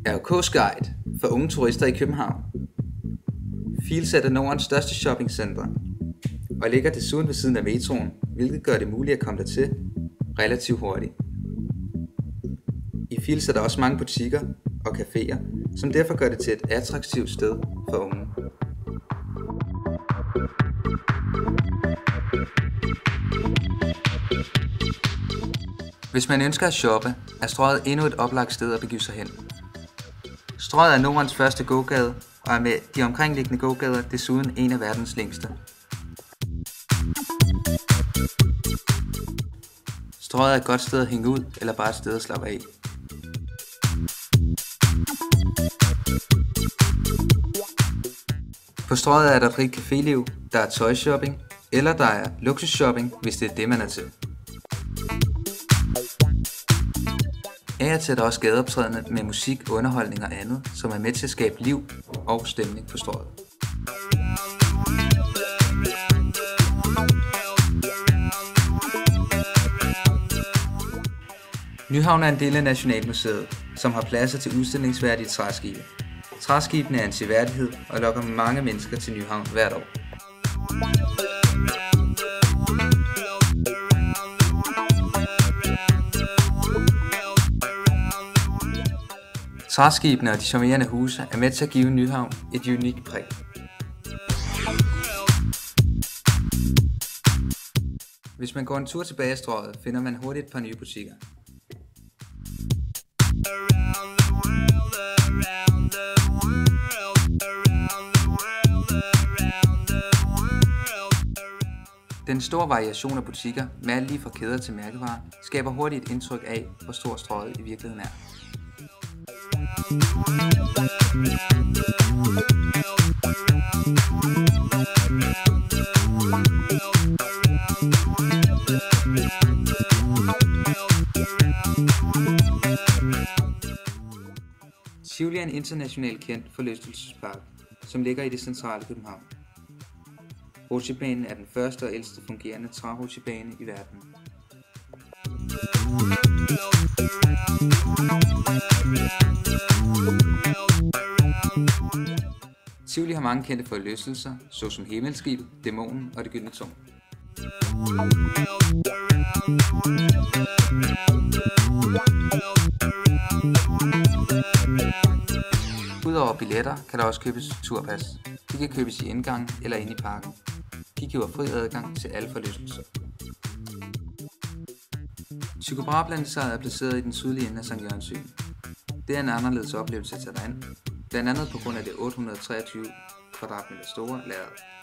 RK's guide for unge turister i København. Fields er Nordens største shoppingcenter og ligger desuden ved siden af metroen, hvilket gør det muligt at komme dertil relativt hurtigt. I Fields er der også mange butikker og caféer, som derfor gør det til et attraktivt sted for unge. Hvis man ønsker at shoppe, er Strøget endnu et oplagt sted at begive sig hen. Strøget er Nordens første gågade og er med de omkringliggende gågader desuden en af verdens længste. Strøget er et godt sted at hænge ud eller bare et sted at slappe af. På Strøget er der et rigt caféliv, der er tøjshopping, eller der er luksusshopping, hvis det er det man er til. Af og til er der også gadeoptrædende med musik, underholdning og andet, som er med til at skabe liv og stemning på Strøget. Nyhavn er en del af Nationalmuseet, som har pladser til udstillingsværdige træskibe. Træskibene er en seværdighed og lokker mange mennesker til Nyhavn hvert år. Træskibene og de charmerende huse er med til at give Nyhavn et unikt præg. Hvis man går en tur tilbage af Strøget, finder man hurtigt et par nye butikker. Den store variation af butikker, med alt lige fra kæder til mærkevarer, skaber hurtigt et indtryk af, hvor stor Strøget i virkeligheden er. Tivoli er en internationalt kendt forlystelsespark, som ligger i det centrale København. Rutsjebanen er den første og ældste fungerende trærutsjebane i verden. Tivoli har mange kendte forlystelser, såsom Himmelskibet, Dæmonen og Det Gyldne Tårn. Udover billetter kan der også købes turpas. De kan købes i indgangen eller inde i parken. De giver fri adgang til alle forlystelser. Tycho Brahe-planetariet er placeret i den sydlige ende af Sankt Jørgens Sø. Det er en anderledes oplevelse at tage derind, blandt andet på grund af det 823 kvadratmeter store lærred.